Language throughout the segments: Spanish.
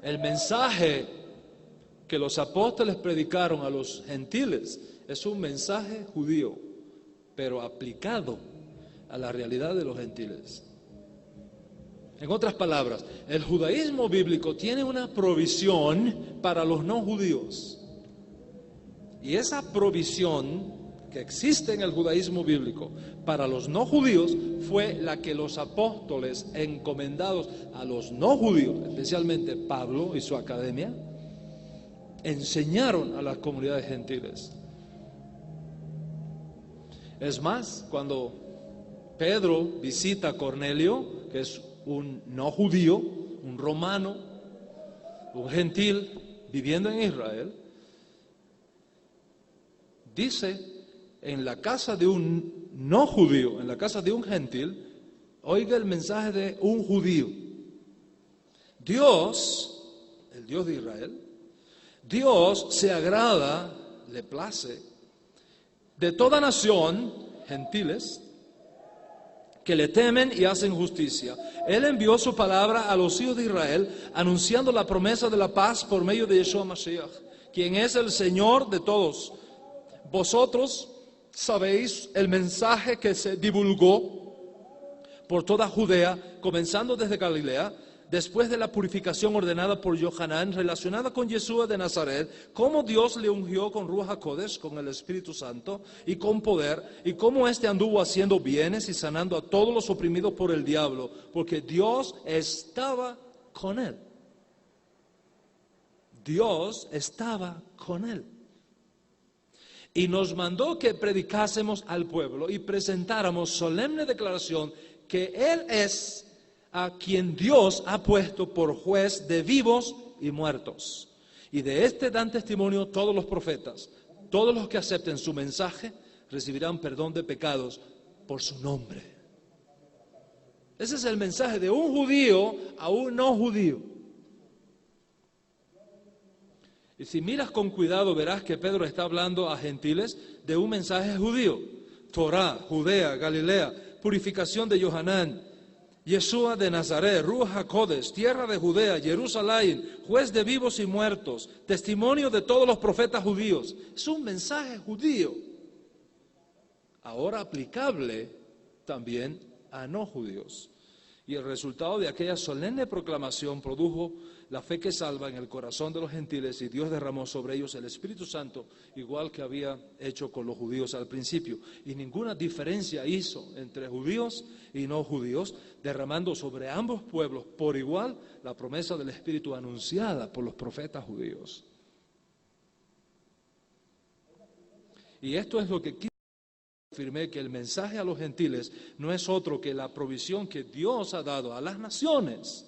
El mensaje que los apóstoles predicaron a los gentiles es un mensaje judío, pero aplicado a la realidad de los gentiles. En otras palabras, el judaísmo bíblico tiene una provisión para los no judíos. Y esa provisión que existe en el judaísmo bíblico para los no judíos fue la que los apóstoles encomendados a los no judíos, especialmente Pablo y su academia, enseñaron a las comunidades gentiles. Es más, cuando Pedro visita a Cornelio, que es un no judío, un romano, un gentil viviendo en Israel, dice: en la casa de un no judío, en la casa de un gentil, oiga el mensaje de un judío. Dios, el Dios de Israel, Dios se agrada, le place, de toda nación, gentiles, que le temen y hacen justicia. Él envió su palabra a los hijos de Israel, anunciando la promesa de la paz por medio de Yeshua Mashiach, quien es el Señor de todos. Vosotros sabéis el mensaje que se divulgó por toda Judea, comenzando desde Galilea, después de la purificación ordenada por Yohanan, relacionada con Yeshua de Nazaret, cómo Dios le ungió con Ruach HaKodesh, con el Espíritu Santo y con poder, y cómo éste anduvo haciendo bienes y sanando a todos los oprimidos por el diablo, porque Dios estaba con él. Dios estaba con él. Y nos mandó que predicásemos al pueblo y presentáramos solemne declaración que Él es a quien Dios ha puesto por juez de vivos y muertos. Y de este dan testimonio todos los profetas. Todos los que acepten su mensaje recibirán perdón de pecados por su nombre. Ese es el mensaje de un judío a un no judío. Y si miras con cuidado verás que Pedro está hablando a gentiles de un mensaje judío. Torah, Judea, Galilea, purificación de Yohanan, Yeshua de Nazaret, Ruach HaKodesh, tierra de Judea, Jerusalén, juez de vivos y muertos, testimonio de todos los profetas judíos. Es un mensaje judío, ahora aplicable también a no judíos. Y el resultado de aquella solemne proclamación produjo la fe que salva en el corazón de los gentiles, y Dios derramó sobre ellos el Espíritu Santo, igual que había hecho con los judíos al principio. Y ninguna diferencia hizo entre judíos y no judíos, derramando sobre ambos pueblos por igual la promesa del Espíritu anunciada por los profetas judíos. Y esto es lo que afirmé, que el mensaje a los gentiles no es otro que la provisión que Dios ha dado a las naciones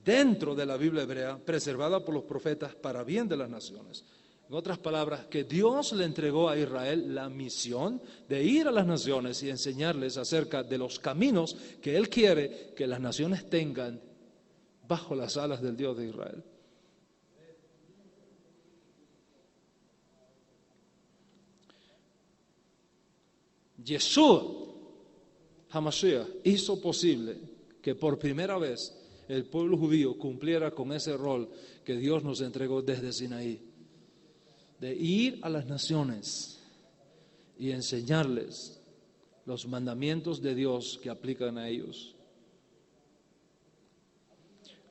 dentro de la Biblia hebrea, preservada por los profetas para bien de las naciones. En otras palabras, que Dios le entregó a Israel la misión de ir a las naciones y enseñarles acerca de los caminos que Él quiere que las naciones tengan bajo las alas del Dios de Israel. Yeshua HaMashiach hizo posible que por primera vez el pueblo judío cumpliera con ese rol que Dios nos entregó desde Sinaí, de ir a las naciones y enseñarles los mandamientos de Dios que aplican a ellos.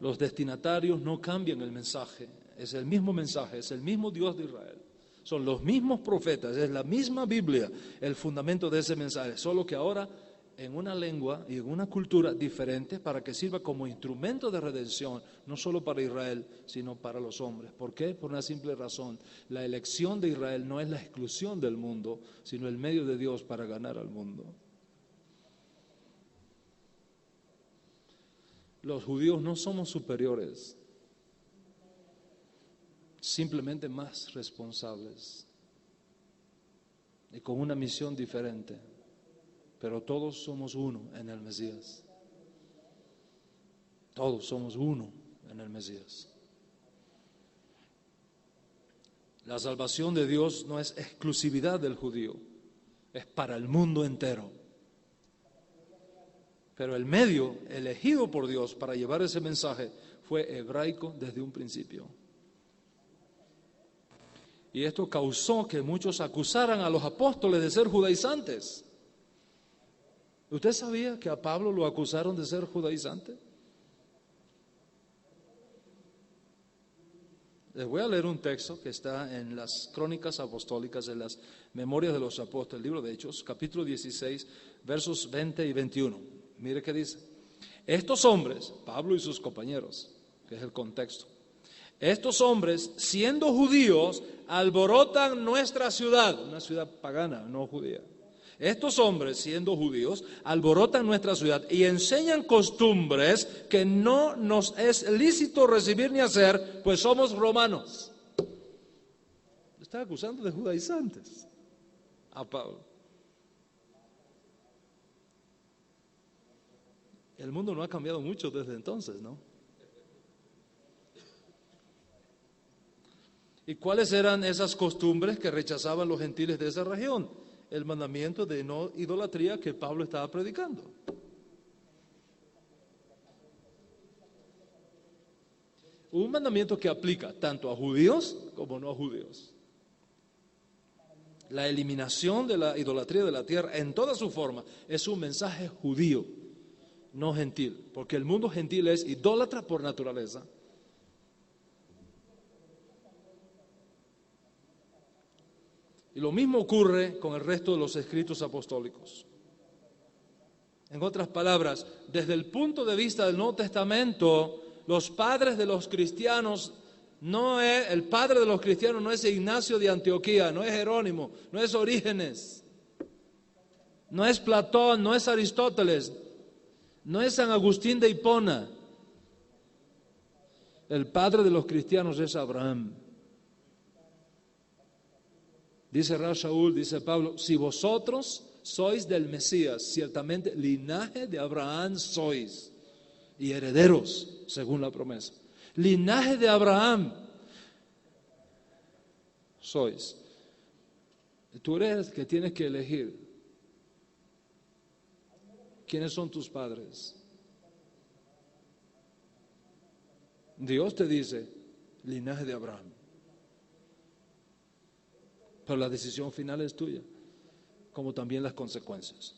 Los destinatarios no cambian el mensaje, es el mismo mensaje, es el mismo Dios de Israel. Son los mismos profetas, es la misma Biblia el fundamento de ese mensaje, solo que ahora en una lengua y en una cultura diferente para que sirva como instrumento de redención, no solo para Israel, sino para los hombres. ¿Por qué? Por una simple razón. La elección de Israel no es la exclusión del mundo, sino el medio de Dios para ganar al mundo. Los judíos no somos superiores, simplemente más responsables y con una misión diferente, pero todos somos uno en el Mesías. Todos somos uno en el Mesías. La salvación de Dios no es exclusividad del judío, es para el mundo entero. Pero el medio elegido por Dios para llevar ese mensaje fue hebraico desde un principio. Y esto causó que muchos acusaran a los apóstoles de ser judaizantes. ¿Usted sabía que a Pablo lo acusaron de ser judaizante? Les voy a leer un texto que está en las Crónicas Apostólicas, en las Memorias de los Apóstoles, el libro de Hechos, capítulo 16, versos 20 y 21. Mire qué dice. Estos hombres, Pablo y sus compañeros, que es el contexto, estos hombres, siendo judíos, alborotan nuestra ciudad, una ciudad pagana, no judía. Estos hombres, siendo judíos, alborotan nuestra ciudad y enseñan costumbres que no nos es lícito recibir ni hacer, pues somos romanos. Está acusando de judaizantes a Pablo. El mundo no ha cambiado mucho desde entonces, ¿no? ¿Y cuáles eran esas costumbres que rechazaban los gentiles de esa región? El mandamiento de no idolatría que Pablo estaba predicando. Un mandamiento que aplica tanto a judíos como no a judíos. La eliminación de la idolatría de la tierra en toda su forma es un mensaje judío, no gentil, porque el mundo gentil es idólatra por naturaleza. Y lo mismo ocurre con el resto de los escritos apostólicos. En otras palabras, desde el punto de vista del Nuevo Testamento, los padres de los cristianos el padre de los cristianos no es Ignacio de Antioquía, no es Jerónimo, no es Orígenes, no es Platón, no es Aristóteles, no es San Agustín de Hipona. El padre de los cristianos es Abraham. Dice Rav Shaul, dice Pablo, si vosotros sois del Mesías, ciertamente linaje de Abraham sois y herederos, según la promesa. Linaje de Abraham sois. Tú eres el que tienes que elegir. ¿Quiénes son tus padres? Dios te dice, linaje de Abraham. Pero la decisión final es tuya, como también las consecuencias.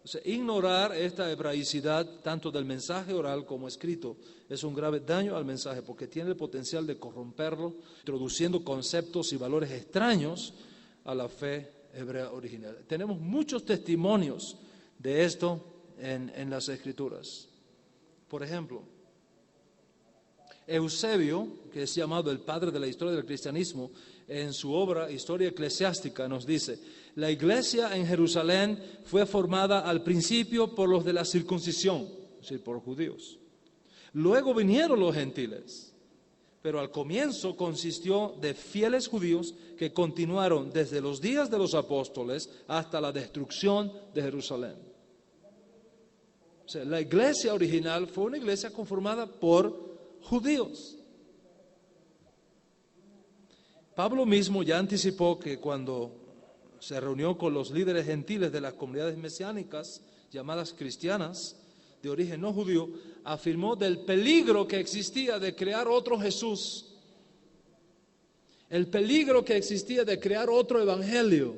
O sea, ignorar esta hebraicidad, tanto del mensaje oral como escrito, es un grave daño al mensaje, porque tiene el potencial de corromperlo, introduciendo conceptos y valores extraños a la fe hebrea original. Tenemos muchos testimonios de esto en las Escrituras. Por ejemplo, Eusebio, que es llamado el padre de la historia del cristianismo, en su obra Historia Eclesiástica nos dice, la iglesia en Jerusalén fue formada al principio por los de la circuncisión, es decir, por judíos. Luego vinieron los gentiles, pero al comienzo consistió de fieles judíos que continuaron desde los días de los apóstoles hasta la destrucción de Jerusalén. O sea, la iglesia original fue una iglesia conformada por judíos. Pablo mismo ya anticipó que cuando se reunió con los líderes gentiles de las comunidades mesiánicas, llamadas cristianas, de origen no judío, afirmó del peligro que existía de crear otro Jesús, el peligro que existía de crear otro evangelio,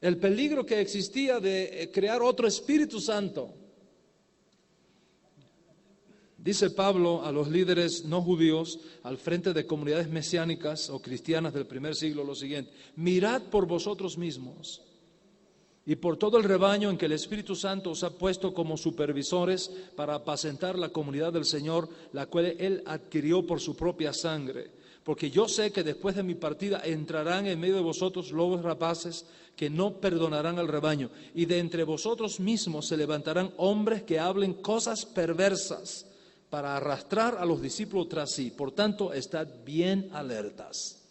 el peligro que existía de crear otro Espíritu Santo. Dice Pablo a los líderes no judíos al frente de comunidades mesiánicas o cristianas del primer siglo lo siguiente: mirad por vosotros mismos y por todo el rebaño en que el Espíritu Santo os ha puesto como supervisores para apacentar la comunidad del Señor, la cual Él adquirió por su propia sangre. Porque yo sé que después de mi partida entrarán en medio de vosotros lobos rapaces que no perdonarán al rebaño, y de entre vosotros mismos se levantarán hombres que hablen cosas perversas para arrastrar a los discípulos tras sí. Por tanto, estad bien alertas.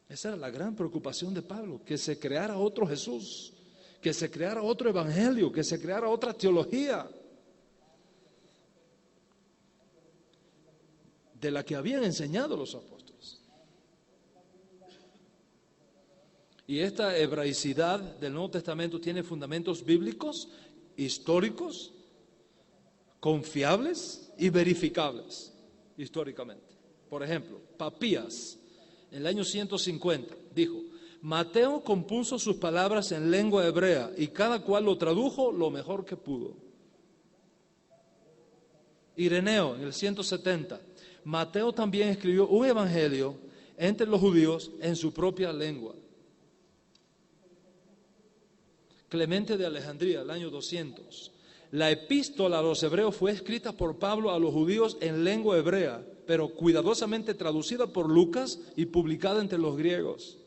Esa era la gran preocupación de Pablo, que se creara otro Jesús, que se creara otro evangelio, que se creara otra teología de la que habían enseñado los apóstoles. Y esta hebraicidad del Nuevo Testamento tiene fundamentos bíblicos, históricos, confiables y verificables históricamente. Por ejemplo, Papías, en el año 150, dijo: Mateo compuso sus palabras en lengua hebrea y cada cual lo tradujo lo mejor que pudo. Ireneo, en el 170, Mateo también escribió un evangelio entre los judíos en su propia lengua. Clemente de Alejandría, el año 200. La epístola a los hebreos fue escrita por Pablo a los judíos en lengua hebrea, pero cuidadosamente traducida por Lucas y publicada entre los griegos.